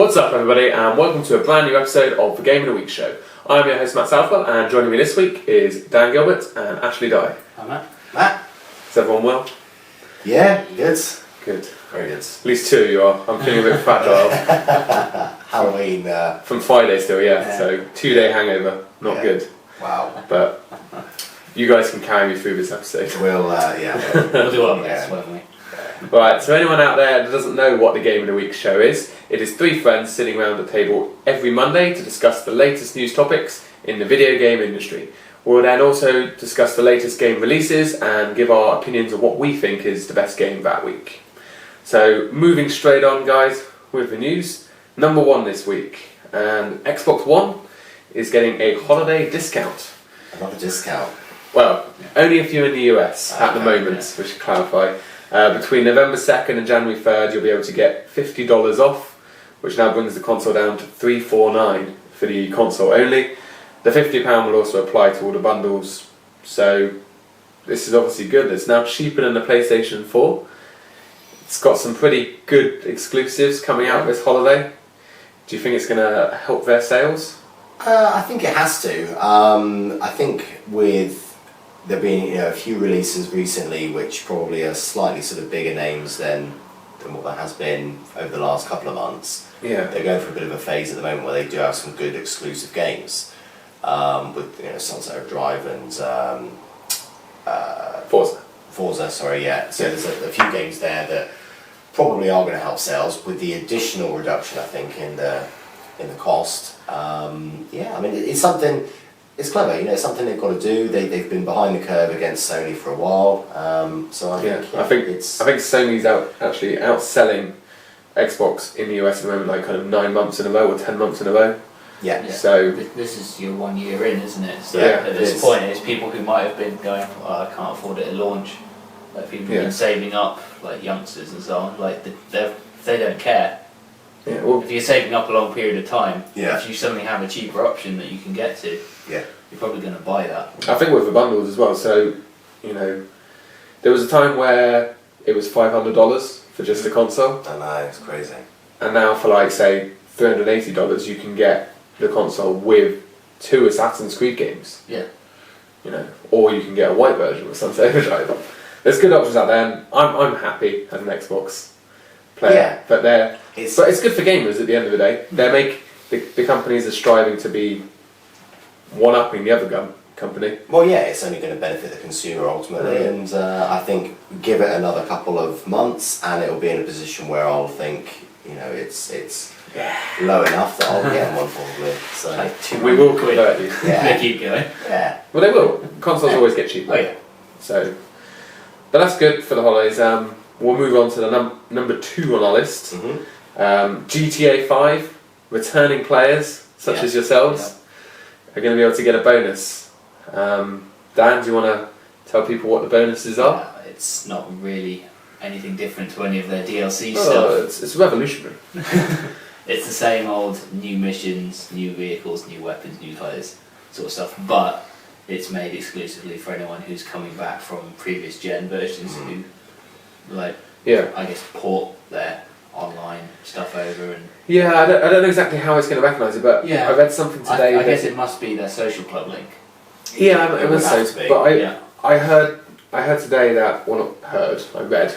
What's up everybody, and welcome to a brand new episode of the Game of the Week show. I'm your host Matt Southwell, and joining me this week is Dan Gilbert and Ashley Dye. Hi Matt. Matt? Is everyone well? Yeah, good. Good. Very good. At least two of you are. I'm feeling a bit fragile. Halloween. From Friday still, yeah. So 2-day hangover, not good. Wow. But you guys can carry me through this episode. We'll We'll do our best, won't we? Right, so anyone out there that doesn't know what the Game of the Week show is, it is three friends sitting around the table every Monday to discuss the latest news topics in the video game industry. We'll then also discuss the latest game releases and give our opinions of what we think is the best game that week. So moving straight on guys with the news, number one this week, and Xbox One is getting a holiday discount. Another discount. Well, only if you're in the US at the moment, we should clarify. Between November 2nd and January 3rd, you'll be able to get $50 off, which now brings the console down to $349 for the console only. The £50 will also apply to all the bundles, so this is obviously good. It's now cheaper than the PlayStation 4. It's got some pretty good exclusives coming out this holiday. Do you think it's going to help their sales? I think it has to. I think with there being a few releases recently which probably are slightly sort of bigger names than what there has been over the last couple of months. Yeah. They're going for a bit of a phase at the moment where they do have some good exclusive games. With Sunset Overdrive and Forza, sorry, yeah. So there's a few games there that probably are going to help sales with the additional reduction, I think, in the cost. I mean, it's something. It's clever, it's something they've got to do. They've been behind the curve against Sony for a while, so I think Sony's actually outselling Xbox in the US at the moment, like kind of 9 months in a row or 10 months in a row. Yeah. So this is your 1 year in, isn't it? So yeah, at this point, it's people who might have been going, I can't afford it at launch. Like people who've been saving up, like youngsters and so on. Like they don't care. Yeah, well, if you're saving up a long period of time, if you suddenly have a cheaper option that you can get to, you're probably going to buy that. I think with the bundles as well. So there was a time where it was $500 for just the console. I know, it's crazy. And now for like say $380, you can get the console with 2 Assassin's Creed games. Yeah. Or you can get a white version with Sunset Overdrive. There's good options out there, and I'm happy as an Xbox player. Yeah. But it's good for gamers at the end of the day. The companies are striving to be one-upping the other company. Well, yeah, it's only going to benefit the consumer ultimately, and I think give it another couple of months, and it'll be in a position where I'll think, it's low enough that I'll get one probably. So like we will convert you. Yeah. They keep going. Yeah. Well, they will. Consoles always get cheaper. Oh yeah. So, but that's good for the holidays. We'll move on to the number 2 on our list. Mm-hmm. GTA 5 returning players such as yourselves are going to be able to get a bonus. Dan, do you want to tell people what the bonuses are? It's not really anything different to any of their DLC stuff. It's revolutionary. It's the same old new missions, new vehicles, new weapons, new clothes sort of stuff, but it's made exclusively for anyone who's coming back from previous gen versions who I guess port their online stuff over and I don't know exactly how it's going to recognise it, but I read something today. I guess it must be their social club link. Yeah, it must be. But I heard today that I read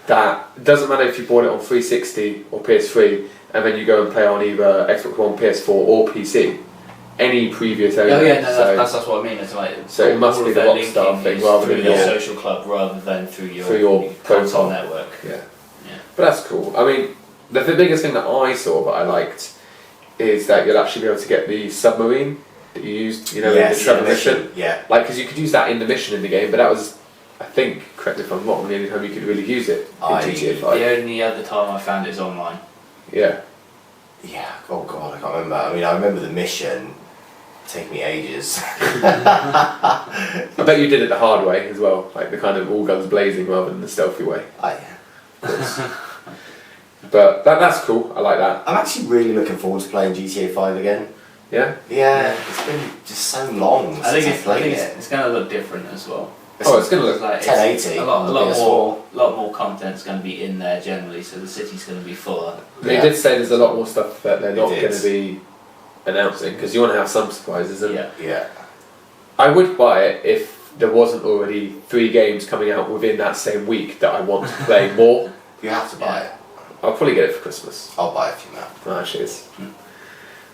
that it doesn't matter if you bought it on 360 or PS3 and then you go and play on either Xbox One, PS4 or PC. Any previous owner. That's what I mean. It's like so it must be the Rockstar thing rather than your social club, rather than through your console network. Yeah. But that's cool. I mean, the biggest thing that I saw that I liked is that you'll actually be able to get the submarine that you used, in the submission. Yeah. Like, because you could use that in the mission in the game, but that was, I think, correct me if I'm wrong, the only time you could really use it in GTA 5. The only other time I found it was online. Yeah. Yeah. Oh God, I can't remember. I mean, I remember the mission. Take me ages. I bet you did it the hard way as well, like the kind of all guns blazing rather than the stealthy way. But that's cool. I like that. I'm actually really looking forward to playing GTA 5 again. Yeah. Yeah. It's been just so long. I think it's going to look different as well. Oh, it's going to look like 1080 a on the lot more content's going to be in there generally, so the city's going to be fuller. They did say there's a lot more stuff that they're not They going did. to be announcing because you want to have some surprises. And Yeah. I would buy it if there wasn't already 3 games coming out within that same week that I want to play more. You have to buy it. I'll probably get it for Christmas. I'll buy it for you now. Oh, actually, it's.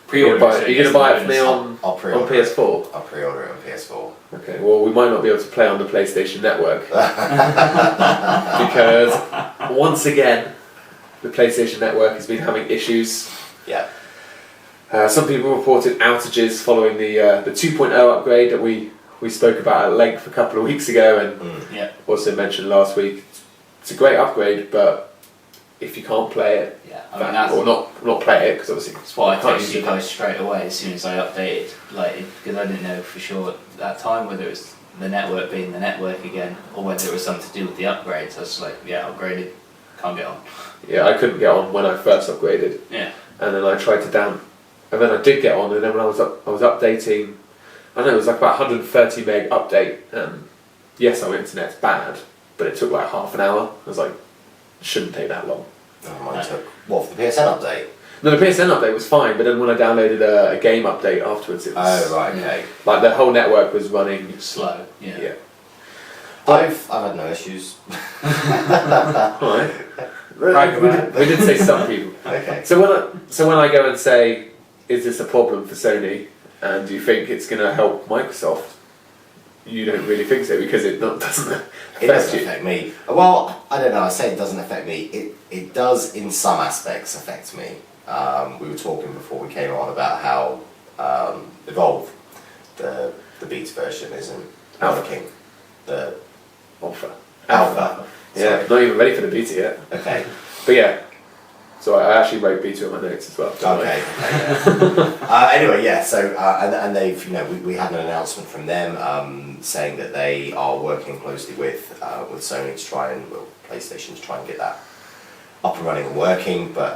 Pre-order. You're going to buy it for me on I'll pre-order PS4? I'll pre-order it on PS4. Okay, well, we might not be able to play on the PlayStation Network because once again, the PlayStation Network has been having issues. Yeah. Some people reported outages following the 2.0 upgrade that we spoke about at length a couple of weeks ago and also mentioned last week. It's a great upgrade, but if you can't play it, or not play it, because obviously that's why I can't texted use you it. guys straight away as soon as I updated, because I didn't know for sure at that time whether it was the network being the network again or whether it was something to do with the upgrades. I was just like, upgraded, can't get on. Yeah, I couldn't get on when I first upgraded. Yeah. And then I tried to and then I did get on, and then when I was updating, I don't know, it was like about 130 meg update. Yes, our internet's bad, but it took like half an hour. I was like, it shouldn't take that long. Mine took, what, for the PSN update? No, the PSN update was fine, but then when I downloaded a game update afterwards, it was... Oh, right, okay. Like the whole network was running... Slow, yeah. I've had no issues. Alright. Brag about it. We did say some people. Okay. So when I go and say, is this a problem for Sony, and do you think it's going to help Microsoft? You don't really think so because it doesn't affect It doesn't you. affect me. Well, I don't know, I say it doesn't affect me. It does in some aspects affect me. We were talking before we came on about how Evolve, the beta version, isn't working. The Alpha. Sorry. Yeah, not even ready for the beta yet. Okay. But yeah, so I actually wrote beta in my notes as well. Okay. Anyway, yeah. So and they've we had an announcement from them saying that they are working closely with Sony to try and PlayStation to try and get that up and running and working, but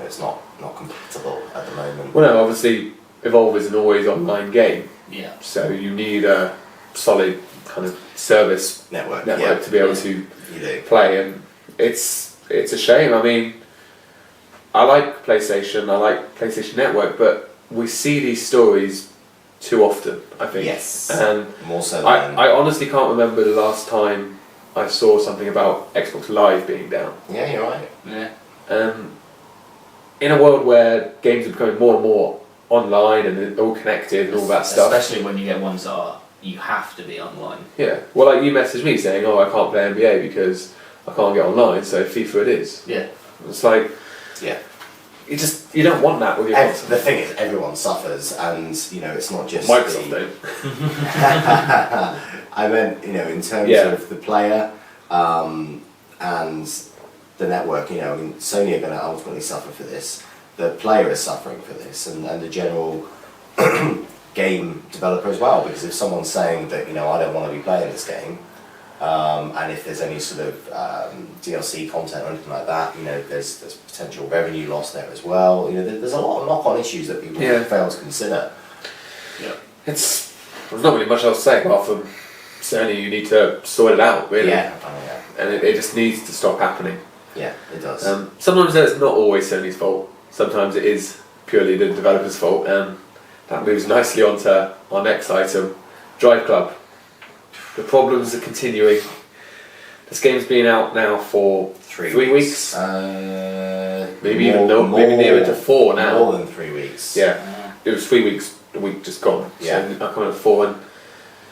it's not compatible at the moment. Well, no, obviously Evolve is an always online game. Yeah. So you need a solid kind of service Network to be able to You do. play, and it's a shame. I mean, I like PlayStation, I like PlayStation Network, but we see these stories too often, I think. Yes. And More so than I honestly can't remember the last time I saw something about Xbox Live being down. Yeah, you're right. Yeah. In a world where games are becoming more and more online and they're all connected and all that stuff. Especially when you get ones that you have to be online. Yeah. Well, like you messaged me saying, "Oh, I can't play NBA because I can't get online, so FIFA it is." Yeah. It's like, Yeah. you don't want that with your console. The thing is, everyone suffers, and it's not just Microsoft don't. I meant, in terms of the player and the network. I mean, Sony are going to ultimately suffer for this. The player is suffering for this, and the general game developer as well. Because if someone's saying that I don't want to be playing this game, and if there's any sort of DLC content or anything like that, there's potential revenue loss there as well. There's a lot of knock-on issues that people fail to consider. Yeah. There's not really much else to say apart from Sony. You need to sort it out, really. Yeah. And it just needs to stop happening. Yeah, it does. Sometimes it's not always Sony's fault. Sometimes it is purely the developer's fault, and that moves nicely onto our next item, DriveClub. The problems are continuing. This game's been out now for 3 weeks. Maybe nearer to 4 now. More than 3 weeks. Yeah, it was 3 weeks. The week just gone. Yeah. So I'm coming at 4 and.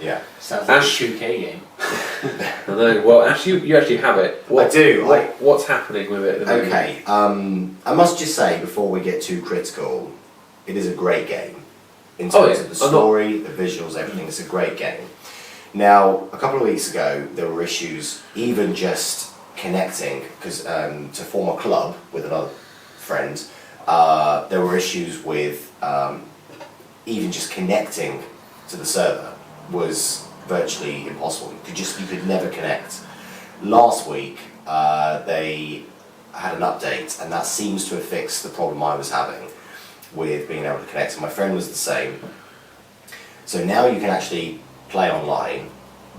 Yeah. Sounds like Ash- a 2K game. I know. Well, actually, you actually have it. I do. What's happening with it? At the moment? Okay. I must just say before we get too critical, it is a great game. In terms of the story, the visuals, everything. It's a great game. Now, a couple of weeks ago, there were issues even just connecting, because to form a club with another friend, there were issues with even just connecting to the server was virtually impossible. You could never connect. Last week, they had an update, and that seems to have fixed the problem I was having with being able to connect. And my friend was the same. So now you can actually play online,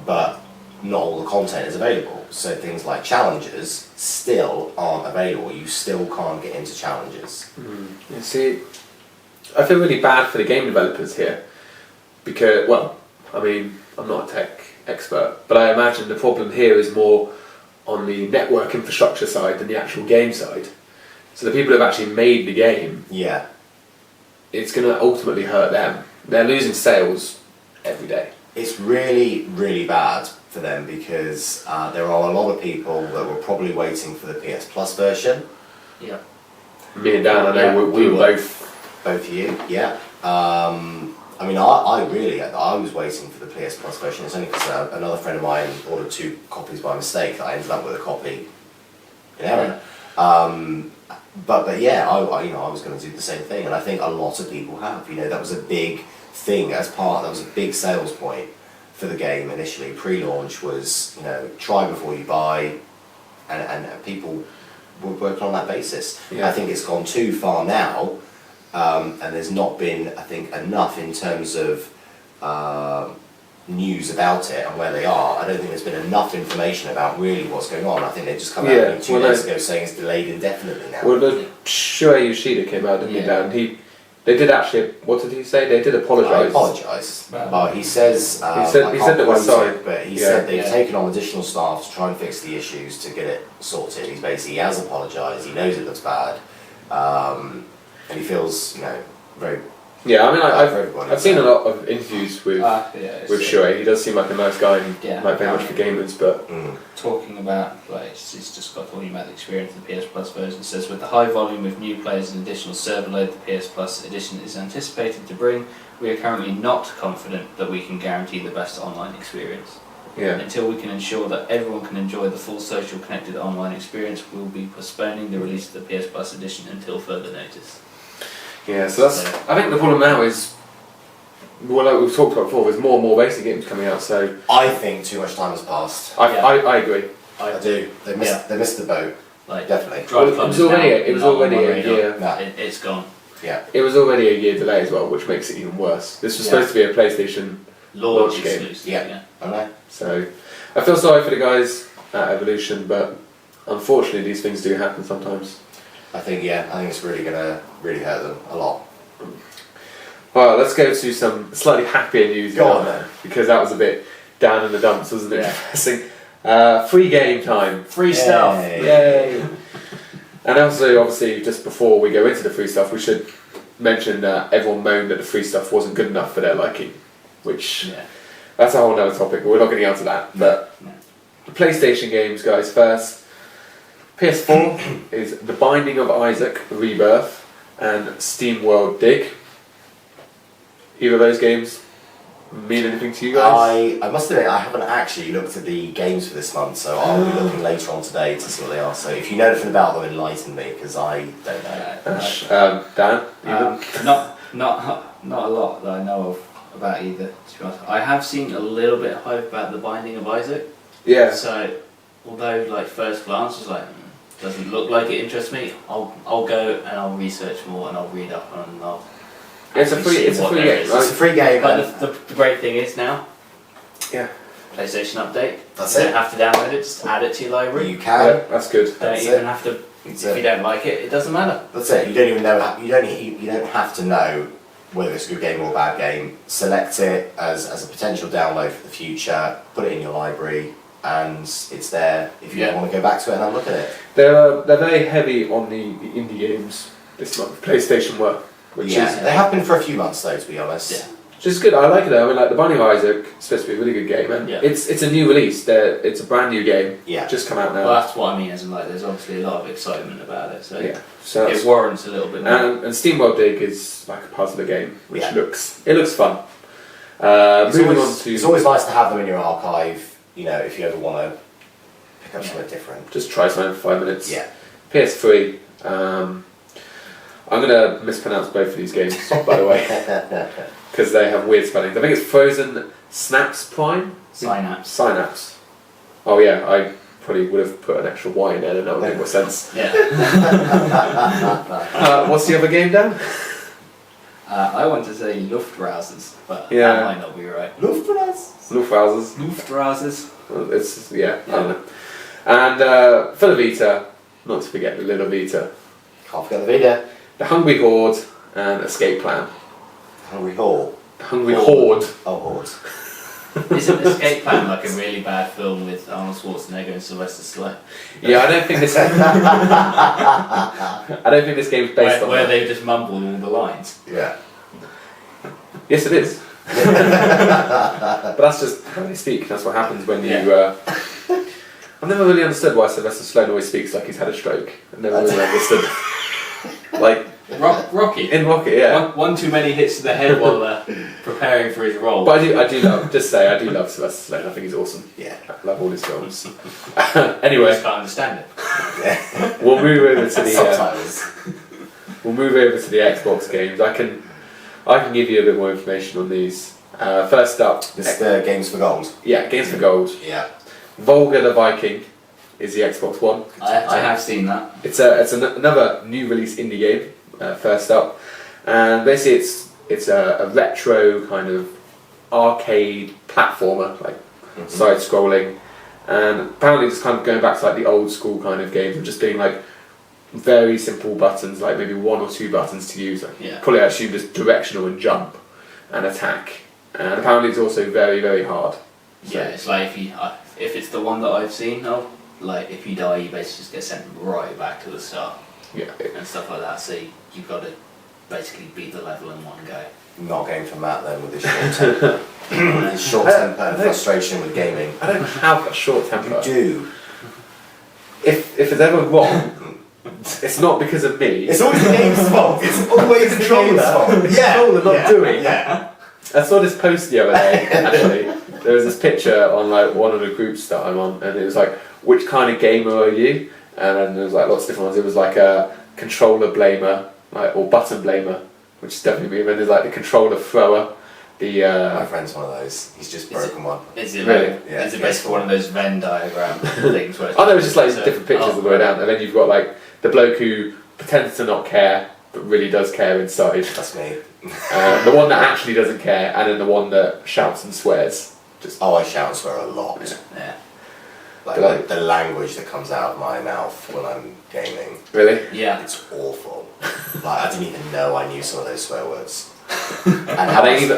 but not all the content is available. So things like challenges still aren't available. You still can't get into challenges. You see, I feel really bad for the game developers here because, well, I mean, I'm not a tech expert, but I imagine the problem here is more on the network infrastructure side than the actual game side. So the people who have actually made the game, Yeah. it's going to ultimately hurt them. They're losing sales every day. It's really, really bad for them because there are a lot of people that were probably waiting for the PS Plus version. Yeah. Me and Dan, I know Yeah, we were both. Both of you, yeah. I mean, I was waiting for the PS Plus version. It's only because another friend of mine ordered 2 copies by mistake that I ended up with a copy in error. But yeah, I was going to do the same thing, and I think a lot of people have. You know, that was a big thing that was a big sales point for the game initially. Pre-launch was, you know, try before you buy, and people were working on that basis. Yeah. I think it's gone too far now, and there's not been, I think, enough in terms of news about it and where they are. I don't think there's been enough information about really what's going on. I think they just come out 2 days ago saying it's delayed indefinitely now. Well, the Shuei Yoshida came out, didn't he, Dan? They did actually. What did he say? They did apologise. I apologise. He says he said that we're sorry, but he said they've taken on additional staff to try and fix the issues to get it sorted. He has apologised. He knows it looks bad, and he feels, you know, very. Yeah, I mean, I've seen a lot of interviews with Shuei. He does seem like a nice guy and like very much for gamers, but talking about, like, he's just got talking about the experience of the PS Plus version. It says, with the high volume of new players and additional server load the PS Plus edition is anticipated to bring, we are currently not confident that we can guarantee the best online experience. Until we can ensure that everyone can enjoy the full social connected online experience, we will be postponing the release of the PS Plus edition until further notice. Yeah, so that's. I think the problem now is, well, like we've talked about before, there's more and more racing games coming out. So I think too much time has passed. I agree. I do. They missed the boat. Like, definitely. DriveClub it was already a year. No. It's gone. Yeah. It was already a year delay as well, which makes it even worse. This was supposed to be a PlayStation launch game. Yeah. Okay. So I feel sorry for the guys at Evolution, but unfortunately these things do happen sometimes. I think it's really gonna hurt them a lot. Well, let's go to some slightly happier news Go on now, then. because that was a bit down in the dumps, wasn't it? Depressing. Free game time. Free stuff. Yay! And also, obviously, just before we go into the free stuff, we should mention that everyone moaned that the free stuff wasn't good enough for their liking, which that's a whole other topic, but we're not getting onto that. But the PlayStation games, guys, first. PS4 is The Binding of Isaac Rebirth and SteamWorld Dig. Either of those games mean anything to you guys? I must admit, I haven't actually looked at the games for this month, so I'll be looking later on today to see what they are. So if you know anything about them, enlighten me, because I don't know. Dan? Not a lot that I know of about either, to be honest. I have seen a little bit of hype about The Binding of Isaac. Yeah. So, although, like, first glance was like, doesn't look like it interests me, I'll go and I'll research more and I'll read up and I'll. It's a free game. It's a free game. But the great thing is now, PlayStation update. That's you it. don't have to download it, just add it to your library. You can. Yeah, that's good. Don't even have to. If you don't like it, it doesn't matter. That's it. You don't even know. You don't have to know whether it's a good game or a bad game. Select it as a potential download for the future. Put it in your library, and it's there if you want to go back to it and have a look at it. They're very heavy on the indie games this month. PlayStation were, which is they have been for a few months though, to be honest. which is good. I like it though. I mean, like The Binding of Isaac is supposed to be a really good game, and it's a new release. It's a brand new game. Yeah, just come out now. Well, that's what I mean. As in, like, there's obviously a lot of excitement about it. So so it warrants a little bit more. And SteamWorld Dig is like a puzzler game, which looks fun. It's always nice to have them in your archive. You know, if you ever want to pick up something different. Just try something for 5 minutes. Yeah. PS3. I'm going to mispronounce both of these games, by the way, because they have weird spellings. I think it's Frozen Snaps Prime? Synapse. Oh yeah, I probably would have put an extra Y in there and that would make more sense. What's the other game, Dan? I want to say Luftrausers, but that might not be right. Luftrausers. Luftrausers. Luftrausers. Well, it's I don't know. And for the Vita, not to forget the little Vita, Can't forget the Vita. the Hungry Horde and Escape Plan. Hungry Hall. Hungry Horde. Oh, Horde. Isn't Escape Plan like a really bad film with Arnold Schwarzenegger and Sylvester Stallone? Yeah, I don't think this. I don't think this game's based on Where that. they just mumble all the lines. Yeah. Yes, it is. But that's just how they speak. That's what happens when you. I've never really understood why Sylvester Stallone always speaks like he's had a stroke. I've never really understood. Like Rocky. in Rocky, yeah. One too many hits to the head while preparing for his role. But I do love. Just say I do love Sylvester Stallone. I think he's awesome. Yeah. I love all his films. I Anyway, just can't understand it. we'll move over to the. Sometimes. We'll move over to the Xbox games. I can give you a bit more information on these. First up, This is the Games for Gold. yeah, Games for Gold. Yeah. Volga the Viking is the Xbox One. I have seen that. It's another new release indie game. First up, and basically it's a retro kind of arcade platformer, like side scrolling, and apparently it's kind of going back to like the old school kind of games of just being like very simple buttons, like maybe 1 or 2 buttons to use. Like probably I assume just directional and jump and attack. And apparently it's also very, very hard. So. Yeah, it's like if it's the one that I've seen of, like if you die, you basically just get sent right back to the start. Yeah. And stuff like that. So you've got to basically beat the level in one go. Not going for Matt then with his short temper. His short temper and frustration with gaming. I don't have a short temper. You do. If it's ever wrong, it's not because of me. It's always the game's fault. It's always the game's fault. Yeah. Controller not doing. Yeah. I saw this post the other day, actually. There was this picture on like one of the groups that I'm on, and it was like, which kind of gamer are you? And then there was like lots of different ones. It was like a controller blamer, like or button blamer, which is definitely me. And then there's like the controller thrower. My friend's one of those. He's just broken one. Is it Really? like, Yeah, is it basically one of those Venn diagram things where it's Oh no, it's just like so- different pictures all the way down, and then you've got like the bloke who pretends to not care but really does care inside. That's me. The one that actually doesn't care, and then the one that shouts and swears. Just I shout and swear a lot. Yeah. Like the language that comes out of my mouth when I'm gaming. really. Yeah. It's awful. Like I didn't even know I knew some of those swear words. And Are they even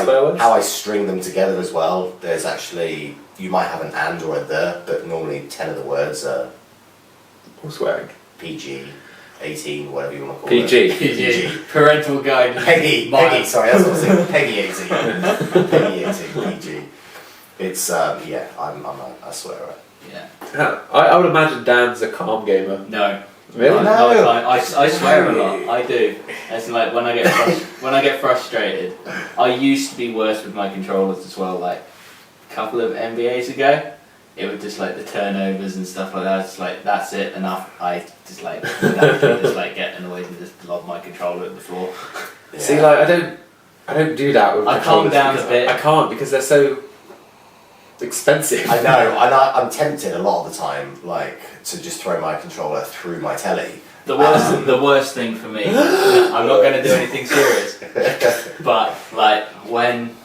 swear words? how I string them together as well. There's actually, you might have an and or a the, but normally 10 of the words are Or swearing. PG, 18, whatever you want to call PG. it. PG. Parental guidance. Peggy, sorry, that's what I was saying. Peggy 18. Peggy 18, PG. It's, I'm a swearer. Yeah. I would imagine Dan's a calm gamer. No. Really? No, I can't. I swear a lot. I do. It's like when I get frustrated. I used to be worse with my controllers as well. Like a couple of NBAs ago, it would just like the turnovers and stuff like that. It's like that's it enough. I just like would actually just like get annoyed and just lob my controller at the floor. Yeah. See, like I don't do that with I calm controllers down a because bit. I can't because they're so expensive. I know, and I'm tempted a lot of the time, like, to just throw my controller through my telly. The worst thing for me. I'm not going to do anything serious, but like when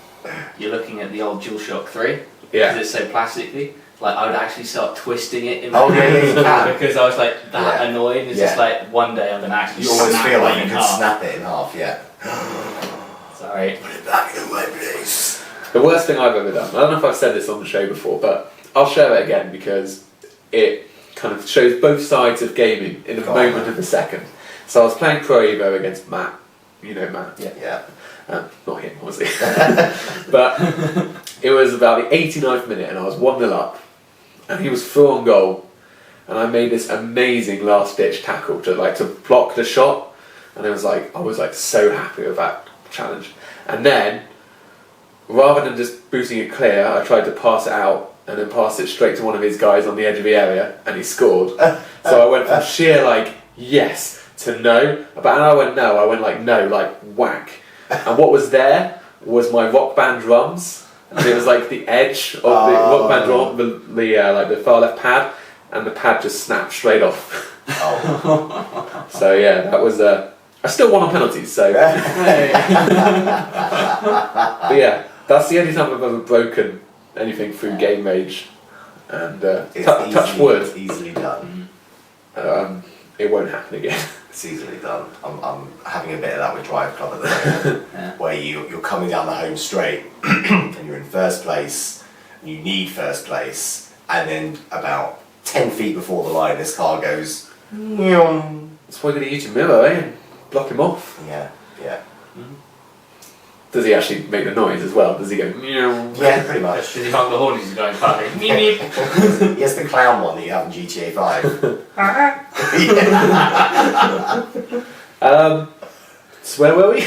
you're looking at the old DualShock 3, Yeah. because it's so plastically, like I would actually start twisting it in my Oh, yeah, hands you can. because I was like that Yeah. annoyed. It's Yeah. just like one day I'm going to actually You always snap feel it like in you could half. snap it in half, yeah. Sorry. Put it back in my place. The worst thing I've ever done. I don't know if I've said this on the show before, but I'll share it again because it kind of shows both sides of gaming in a Go on, moment man. of a second. So I was playing Pro Evo against Matt. You know Matt. Yeah. Not him, obviously. But it was about the 89th minute and I was 1-0 up. And he was full on goal. And I made this amazing last ditch tackle to block the shot. And I was like so happy with that challenge. And then, rather than just booting it clear, I tried to pass it out and then passed it straight to one of his guys on the edge of the area and he scored. So I went from sheer yes to no. About an hour I went no, I went no, whack. And what was there was my Rock Band drums. And it was like the edge of the Rock Band drum, the far left pad, and the pad just snapped straight off. Oh. So yeah, that was I still won on penalties, so. But yeah, that's the only time I've ever broken anything through game rage. and It's touch easily- wood, It's easily done. it won't happen again. It's easily done. I'm having a bit of that with DriveClub at the moment, Yeah. where you're coming down the home straight and you're in first place, and you need first place, and then about 10 feet before the line, this car goes. That's why you're going to use your mirror, and block him off. Yeah. Does he actually make the noise as well? Does he go? Meow? Yeah, pretty much. Does he honk the horn as he's going past? Meep meep. He has the clown one that you have in GTA 5. So where were we?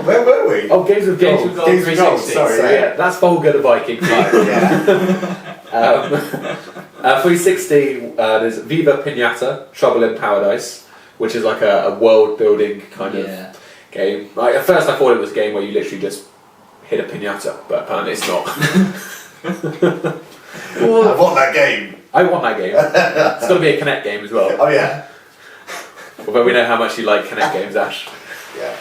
Where were we? Oh, Games of Games Gold. of Gold Games of Gold, 360. sorry. So yeah, that's Volga the Viking. Yeah. 360, there's Viva Pinata, Trouble in Paradise, which is like a world building kind of game. Like, at first I thought it was a game where you literally just hit a pinata, but apparently it's not. I want that game. I want that game. It's got to be a Kinect game as well. Oh yeah. Although we know how much you like Kinect games, Ash. Yeah.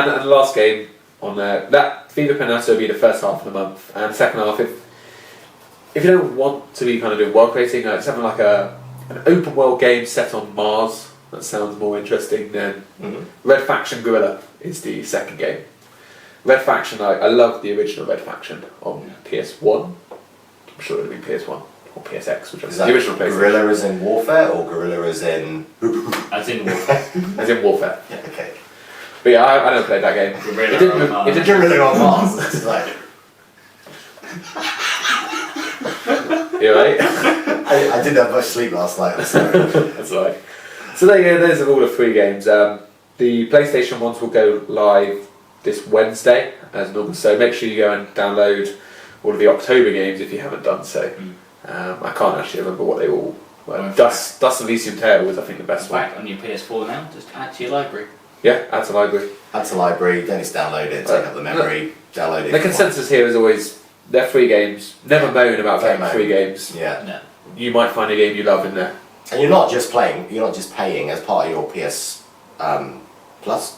And the last game on there, that Viva Pinata will be the first half of the month, and the second half, if you don't want to be kind of doing world creating, it's having like an open world game set on Mars. That sounds more interesting than Red Faction Guerrilla is the second game. Red Faction, I love the original Red Faction on PS1. I'm sure it'll be PS1 or PSX, which is the original PlayStation. Guerrilla as in warfare or guerrilla as in? As in warfare. As in Warfare. Yeah, okay. But yeah, I never played that game. Guerrilla It didn't. on Mars. It didn't. Guerrilla on Mars. It's like You right? I didn't have much sleep last night. I'm sorry. That's right. So there you go, those are all the 3 games. The PlayStation ones will go live this Wednesday as normal, so make sure you go and download all of the October games if you haven't done so. I can't actually remember what they all were. Dust Elysium Tale was, I think, the best one. Back on your PS4 now, just add to your library. Yeah, add to library. Add to library, then it's download it, take up the memory, download it. The consensus here is always, they're 3 games. Never moan about Don't playing moan. 3 games. Yeah. No. You might find a game you love in there. And you're not just paying as part of your PS Plus.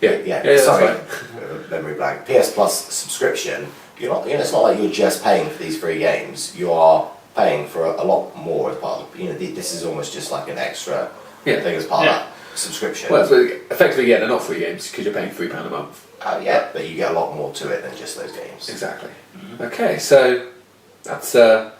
Yeah, sorry, that's memory blank. PS Plus subscription. You're not. It's not like you're just paying for these 3 games. You are paying for a lot more as part of. This is almost just like an extra thing as part of that subscription. Well, so effectively, yeah, they're not 3 games because you're paying £3 a month. Yeah, but you get a lot more to it than just those games. Exactly. Okay, so that's all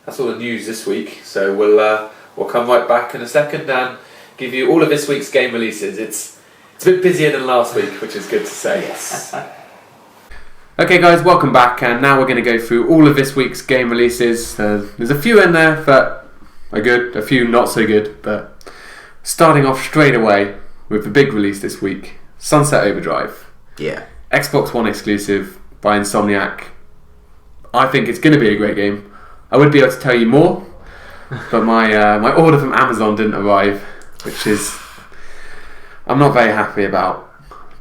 the news this week. So we'll come right back in a second and give you all of this week's game releases. It's a bit busier than last week, which is good to say. Yes. Okay guys, welcome back, and now we're going to go through all of this week's game releases. There's a few in there that are good, a few not so good, but starting off straight away with the big release this week, Sunset Overdrive. Yeah. Xbox One exclusive by Insomniac. I think it's going to be a great game. I would be able to tell you more, but my order from Amazon didn't arrive, which is I'm not very happy about.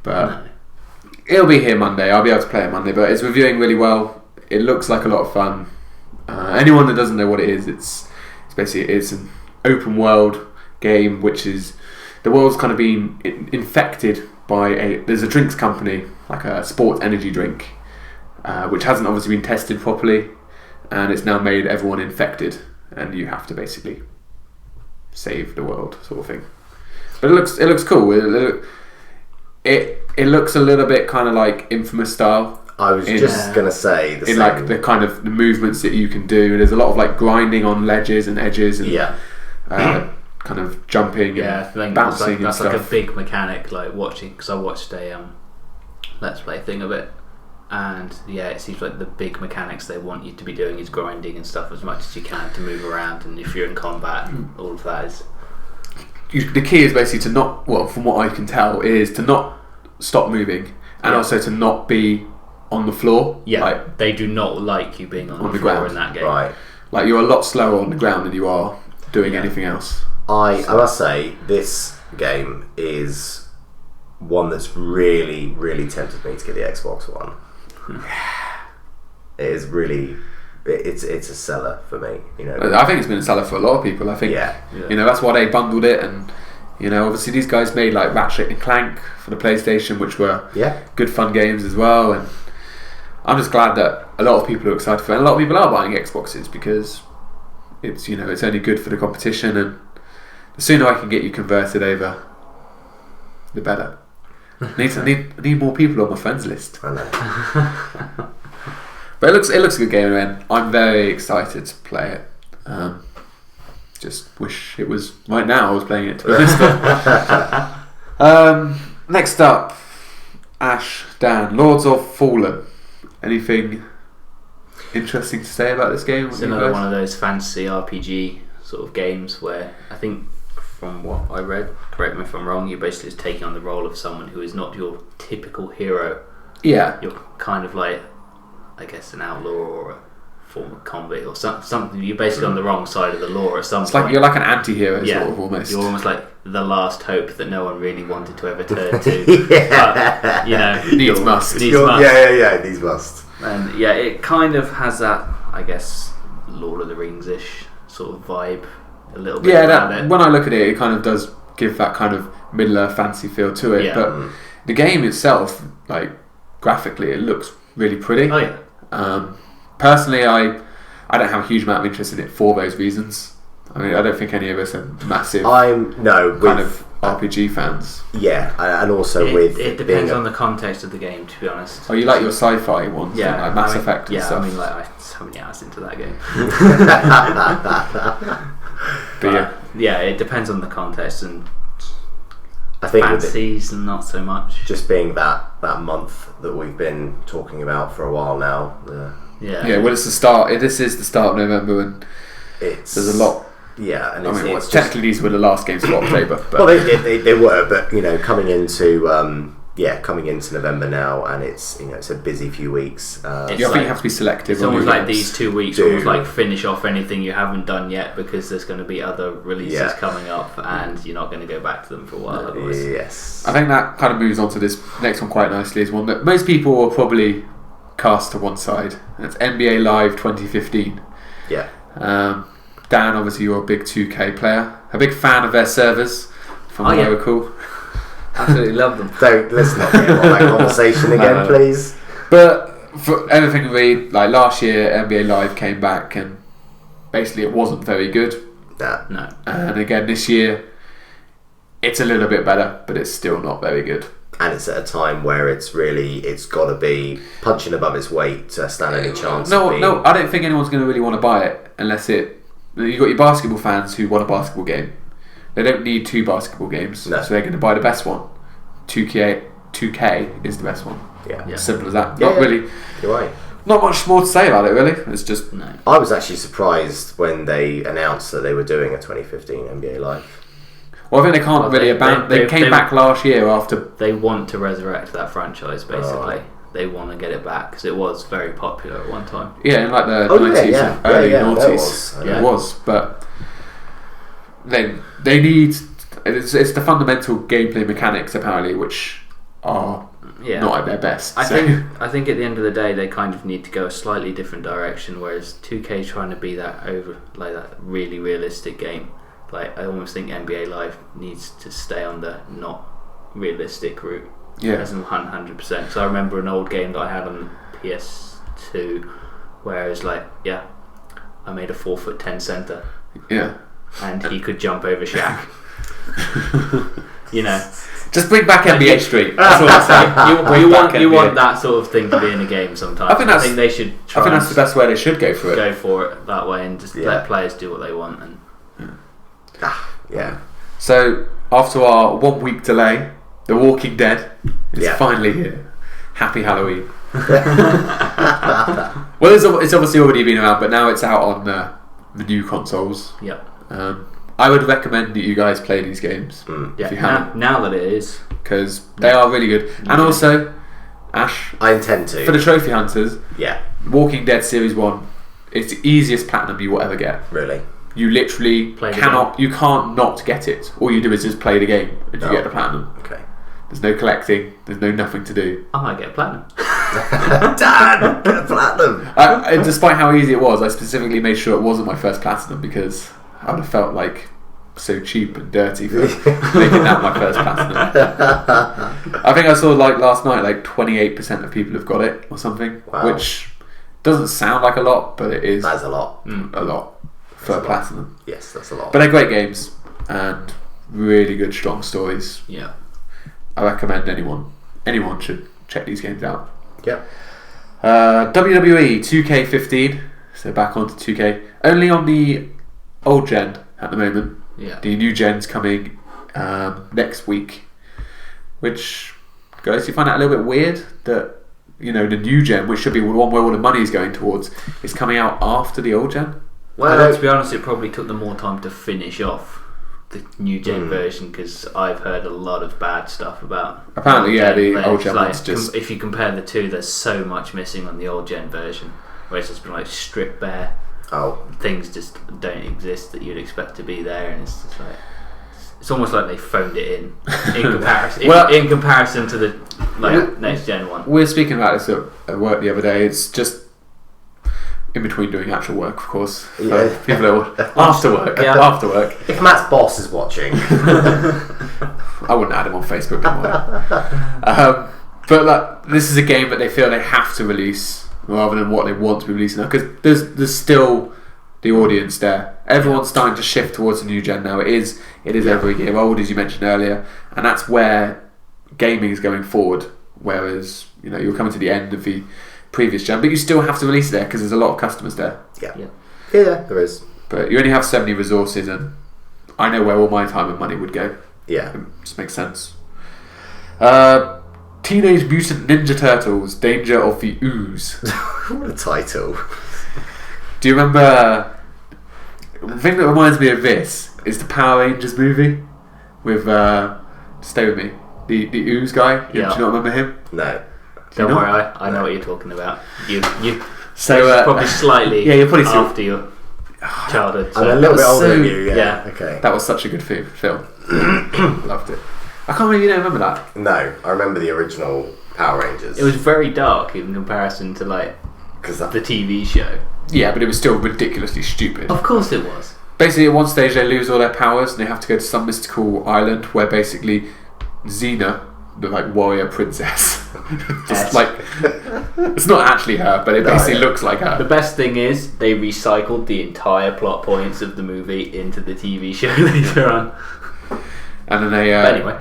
But it'll be here Monday. I'll be able to play it Monday. But it's reviewing really well. It looks like a lot of fun. Anyone that doesn't know what it is, it's basically an open world game, which is the world's kind of been infected by there's a drinks company, like a sports energy drink, which hasn't obviously been tested properly, and it's now made everyone infected, and you have to basically save the world, sort of thing. But it looks cool. It looks a little bit kind of like Infamous style. I was just gonna say the in same. like the kind of the movements that you can do. There's a lot of like grinding on ledges and edges, and kind of jumping Yeah, I and think bouncing that's and like stuff. a big mechanic, like watching, because I watched a Let's Play thing of it, and yeah, it seems like the big mechanics they want you to be doing is grinding and stuff as much as you can to move around, and if you're in combat, all of that is... The key is basically to not, well, from what I can tell, is to not stop moving, and also to not be on the floor. Yeah, like, they do not like you being on the floor ground. in that game. Right. Like you're a lot slower on the ground than you are doing anything else. I must say, this game is one that's really, really tempted me to get the Xbox One. It is really, it's a seller for me. You know, I think it's been a seller for a lot of people. I think you know that's why they bundled it, and you know obviously these guys made like Ratchet and Clank for the PlayStation, which were good fun games as well. And I'm just glad that a lot of people are excited for it. And a lot of people are buying Xboxes because it's it's only good for the competition, and the sooner I can get you converted over, the better. I need more people on my friends list. I know. But it looks a good game, and I'm very excited to play it. Just wish it was right now I was playing it, to be honest. Next up, Ash, Dan, Lords of Fallen. Anything interesting to say about this game? It's another one of those fantasy RPG sort of games where I think, from what I read, correct me if I'm wrong, you're basically just taking on the role of someone who is not your typical hero. Yeah. You're kind of like, I guess, an outlaw or a former convict or something. You're basically on the wrong side of the law at some point. Like you're like an anti-hero, sort of, almost. You're almost like the last hope that no one really wanted to ever turn to. But, needs must. Yeah, these must. And yeah, it kind of has that, I guess, Lord of the Rings-ish sort of vibe a little bit. Yeah, when I look at it, it kind of does give that kind of Middle-earth fantasy feel to it. Yeah. But the game itself, like graphically, it looks really pretty. Oh yeah. Personally, I don't have a huge amount of interest in it for those reasons. I mean, I don't think any of us are massive kind of RPG fans. Yeah, and also it depends on the context of the game, to be honest. Oh, you like your sci-fi ones, yeah, like Mass Effect and stuff. I mean, like I have so many hours into that game. But yeah, it depends on the context, and I think fantasies and not so much. Just being that month that we've been talking about for a while now. Yeah. Well, it's the start. This is the start of November, and there's a lot. Yeah, and it's technically these were the last games of October. But well, they were, but coming into November now, and it's it's a busy few weeks. I think you have to be selective. It's almost like these 2 weeks almost like finish off anything you haven't done yet, because there's going to be other releases coming up, and you're not going to go back to them for a while otherwise. Yes, I think that kind of moves on to this next one quite nicely. Is one that most people will probably cast to one side. And it's NBA Live 2015. Yeah. Dan, obviously you're a big 2K player, a big fan of their servers, from what I recall. Absolutely love them. Let's not get on that conversation again, please. But for everything like last year, NBA Live came back, and basically it wasn't very good. No. And again this year, it's a little bit better, but it's still not very good. And it's at a time where it's got to be punching above its weight to stand any chance. No, I don't think anyone's going to really want to buy it unless you've got your basketball fans who want a basketball game. They don't need 2 basketball games, so they're going to buy the best one. 2K is the best one. Yeah. Simple as that. Really. You're right. Not much more to say about it, really. It's just. No. I was actually surprised when they announced that they were doing a 2015 NBA Live. Well, I think they can't really abandon. They came back last year after. They want to resurrect that franchise, basically. They want to get it back because it was very popular at one time. Yeah, in like the 90s and early noughties. It was, but they need. It's the fundamental gameplay mechanics apparently, which are not at their best. I think at the end of the day, they kind of need to go a slightly different direction. Whereas 2K trying to be that that really realistic game. Like I almost think NBA Live needs to stay on the not realistic route. Yeah, as in 100%. So I remember an old game that I had on the PS2, where it was like, I made a 4'10" center. Yeah, and he could jump over Shaq. Just bring back NBA Street. That's what I'm saying. You want that sort of thing to be in a game sometimes. I think they should. I think that's the best way they should go for it. Go for it that way and just let players do what they want. And So after our 1 week delay, The Walking Dead is finally here. Happy Halloween. Well, it's obviously already been around, but now it's out on the new consoles. Yep. I would recommend that you guys play these games if you haven't. Now that it is, because they are really good. And also, Ash, I intend to. For the trophy hunters, Yeah. Walking Dead Series 1, it's the easiest platinum you will ever get. Really? You literally you can't not get it. All you do is just play the game and you get the platinum. Okay. There's no collecting, there's no nothing to do. I might get a platinum. Dan, get a platinum! Despite how easy it was, I specifically made sure it wasn't my first platinum because I would have felt like so cheap and dirty for making that my first platinum. I think I saw like last night, like 28% of people have got it or something, Wow. which doesn't sound like a lot, but it is That's a lot. a lot for a platinum. Yes, that's a lot. But they're great games and really good, strong stories. Yeah. I recommend anyone should check these games out. Yep. WWE 2K15, so back onto 2K. Only on the old gen at the moment. Yeah. The new gen's coming next week. Which, guys, you find that a little bit weird that, you know, the new gen, which should be the one where all the money is going towards, is coming out after the old gen? Well, to be honest, it probably took them more time to finish off the new gen version, because I've heard a lot of bad stuff about. Apparently, yeah, the old gen like, one's just. if you compare the two, there's so much missing on the old gen version, where it's just been like stripped bare. Oh, Things just don't exist that you'd expect to be there, and it's just like it's almost like they phoned it in comparison. Well, in comparison to the next gen one. We were speaking about this at work the other day. It's just in between doing actual work, of course. Yeah. People are after work. Yeah. After work. if Matt's boss is watching, I wouldn't add him on Facebook, don't worry. But like, this is a game that they feel they have to release rather than what they want to be releasing now, because there's still the audience there. Everyone's starting to shift towards the new gen now. It is over a year old, as you mentioned earlier, and that's where gaming is going forward. Whereas, you know, you're coming to the end of the previous gen, but you still have to release it there because there's a lot of customers there. yeah, there is. But you only have so many resources, and I know where all my time and money would go. Yeah, It just makes sense. Teenage Mutant Ninja Turtles: Danger of the Ooze. what a title. Do you remember? The thing that reminds me of this is the Power Rangers movie with stay with me, the Ooze guy. Do you not remember him? No. Don't you worry, not? I know what you're talking about. You So probably slightly yeah, you're probably after your childhood. I'm a So. little bit was older so- than you, yeah. yeah. Okay. that was such a good film. Loved it. I can't believe you don't remember that. No, I remember the original Power Rangers. It was very dark in comparison to like because the TV show. Yeah, but it was still ridiculously stupid. Of course it was. Basically, at one stage they lose all their powers and they have to go to some mystical island where basically Xena, the like warrior princess, just Yes. like it's not actually her, but it basically yeah. looks like The her. best thing is they recycled the entire plot points of the movie into the TV show later on. And then they. But anyway,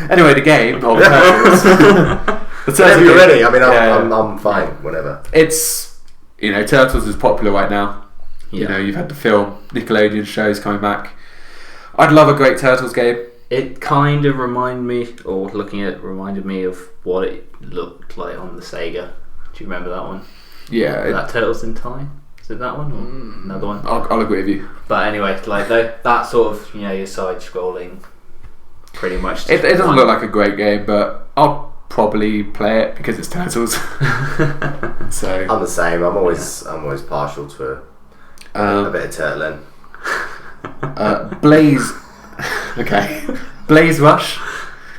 Anyway, the game of Turtles. The Whenever Turtle you're game. ready, I mean, Yeah. I'm fine, whatever. It's, you know, Turtles is popular right now. You Yeah. know, you've had the film, Nickelodeon shows coming back. I'd love a great Turtles game. it kind of reminded me of what it looked like on the Sega. Do you remember that one? Yeah, That Turtles in Time? Is it that one or another one? I'll agree with you. But anyway, like that sort of, you know, your side scrolling, pretty much. It doesn't look like a great game, but I'll probably play it because it's Turtles. So I'm the same. I'm always partial to a bit of turtling. Blaze. Okay, Blaze Rush,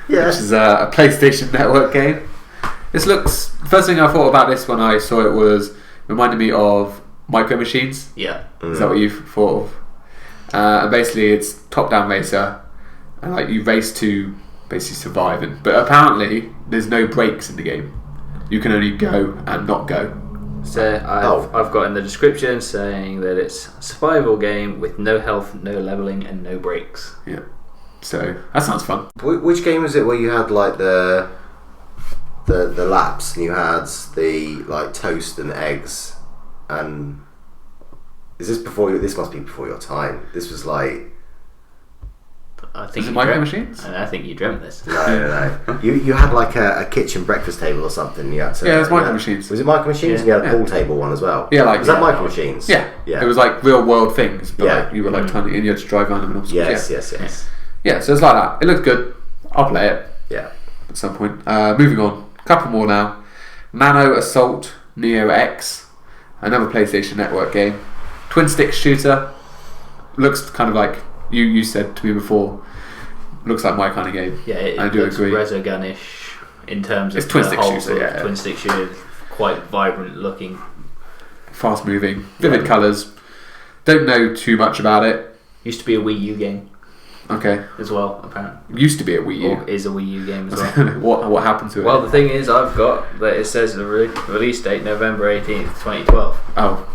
Yeah. which is a PlayStation Network game. This looks. First thing I thought about this when I saw it was reminded me of Micro Machines. Yeah. Is that what you thought of? And basically, it's top-down racer, and like you race to basically survive. But apparently, there's no breaks in the game. You can only go and not go. So I've got in the description saying that it's a survival game with no health, no leveling, and no breaks. Yeah. So that sounds fun. Which game was it where you had like the laps and you had the like toast and eggs, and is this before? This must be before your time. This was like I think Is it you Micro dreamt- Machines? I think you dreamt this. no. You had like a kitchen breakfast table or something. You had to, Yeah, it was Micro you had- Machines. Was it Micro Machines? Yeah. And you had a Yeah. pool table one as well. Yeah, like was that yeah. Micro Machines? Yeah. Yeah. It was like real world things, but Yeah. like you were like trying to, and you had to drive around them and all sorts. Yes. Yeah, so it's like that. It looks good. I'll play it Yeah. at some point. Moving on. Couple more now. Nano Assault Neo X, another PlayStation Network game. Twin stick shooter. Looks kind of like you said to me before. Looks like my kind of game. Yeah, it I do looks agree. Resogun-ish in terms of It's twin the stick whole shooter, sort of yeah. twin stick shooter, quite vibrant looking. Fast moving, vivid colours. Don't know too much about it. Used to be a Wii U game Okay. as well, apparently. Used to be a Wii U. Or is a Wii U game as well. What happened to it? Well, the thing is, I've got that it says the release date November 18th, 2012, Oh.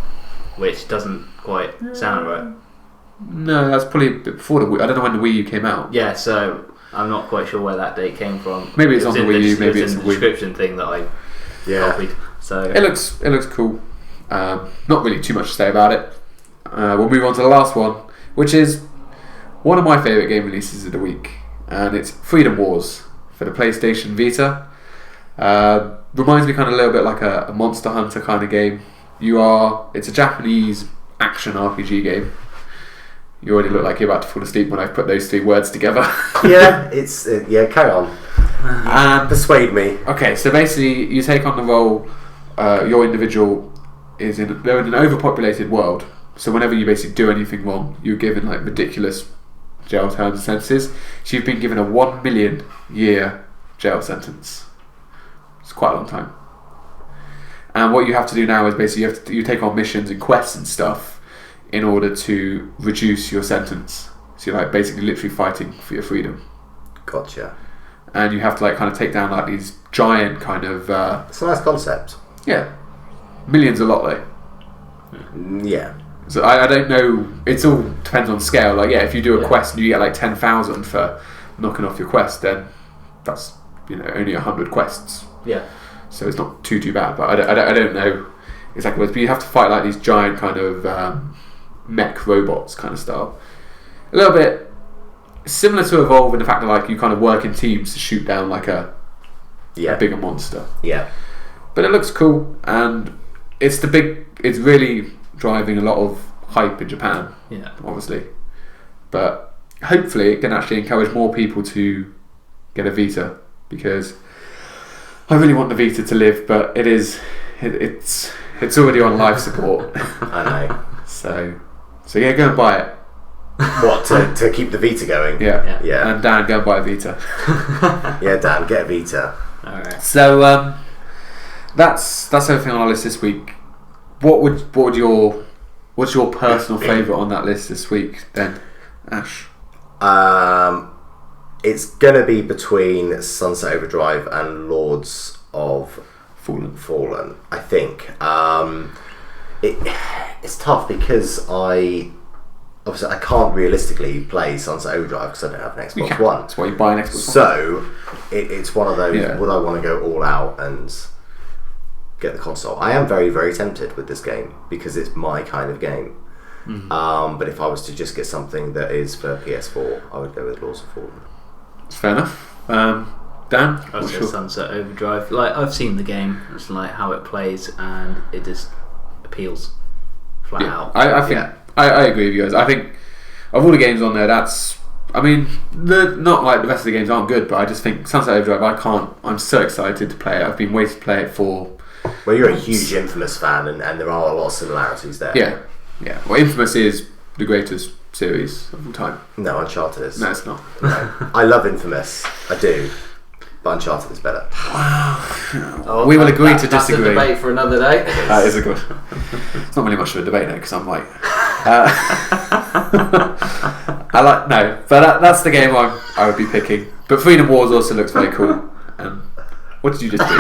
which doesn't quite sound right. No, that's probably a bit before the Wii. I don't know when the Wii U came out. Yeah, so I'm not quite sure where that date came from. Maybe it's It was on the in Wii U, maybe it was it's in a the Wii. description thing that I copied. So It looks cool. Not really too much to say about it. We'll move on to the last one, which is one of my favourite game releases of the week, and it's Freedom Wars for the PlayStation Vita. Reminds me kind of a little bit like a Monster Hunter kind of game. It's a Japanese action RPG game. You already look like you're about to fall asleep when I put those three words together. Yeah, carry on. Persuade me. Okay, so basically you take on the role, your individual they're in an overpopulated world, so whenever you basically do anything wrong, you're given like ridiculous jail terms and sentences. So you've been given a 1 million year jail sentence. It's quite a long time. And what you have to do now is basically you take on missions and quests and stuff in order to reduce your sentence. So you're like basically literally fighting for your freedom. Gotcha. And you have to like kind of take down like these giant kind of It's a nice concept. yeah, millions a lot though. Yeah. So I don't know. It all depends on scale. Like if you do a quest and you get like 10,000 for knocking off your quest, then that's only 100 quests. yeah, So it's not too bad. But I don't know exactly what. But you have to fight like these giant kind of mech robots kind of style. A little bit similar to Evolve in the fact that like you kind of work in teams to shoot down like a bigger monster. Yeah. But it looks cool, and it's really driving a lot of hype in Japan. yeah. Obviously, but hopefully it can actually encourage more people to get a Vita, because I really want the Vita to live, but it's already on life support. I know. So yeah, go and buy it. What, to keep the Vita going? Yeah. Yeah. And Dan, go and buy a Vita. Yeah, Dan, get a Vita. Alright. So that's everything on our list this week. What's your personal favourite on that list this week then, Ash? It's gonna be between Sunset Overdrive and Lords of Fallen. I think. It's tough because I can't realistically play Sunset Overdrive because I don't have an Xbox One. That's why you buy an Xbox One. So it's one of those. Yeah. Would I want to go all out and get the console? I am very, very tempted with this game because it's my kind of game. Mm-hmm. But if I was to just get something that is for PS4, I would go with Lords of Fallen. Fair enough. Dan? I would say Sunset Overdrive. Like, I've seen the game, it's like how it plays, and it just appeals flat out. I think I agree with you guys. I think of all the games on there, not like the rest of the games aren't good, but I just think Sunset Overdrive, I'm so excited to play it. I've been waiting to play it for... Well, you're a huge Infamous fan, and there are a lot of similarities there. Yeah. Well, Infamous is the greatest series of all time. No, Uncharted is. No, it's not. No. I love Infamous. I do. But Uncharted is better. We will agree to disagree. That's a debate for another day. That is a good... It's not really much of a debate now, because I'm like... but that's the game I would be picking. But Freedom Wars also looks very cool. What did you just do?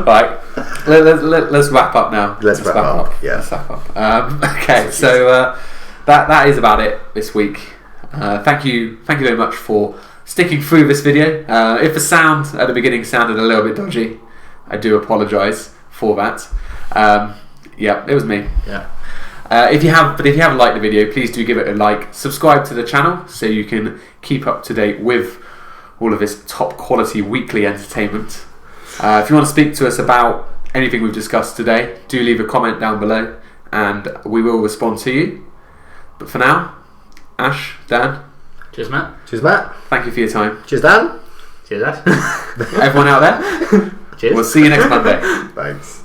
Right, let's wrap up now. Let's wrap up. Yeah. Let's wrap up. Okay, so that is about it this week. Thank you very much for sticking through this video. If the sound at the beginning sounded a little bit dodgy, I do apologise for that. It was me. Yeah. If you haven't liked the video, please do give it a like. Subscribe to the channel so you can keep up to date with all of this top quality weekly entertainment. If you want to speak to us about anything we've discussed today, do leave a comment down below and we will respond to you. But for now, Ash, Dan, Cheers, Matt. Cheers, Matt. thank you for your time. Cheers, Dan. Cheers, Ash. Everyone out there, Cheers. we'll see you next Monday. Thanks.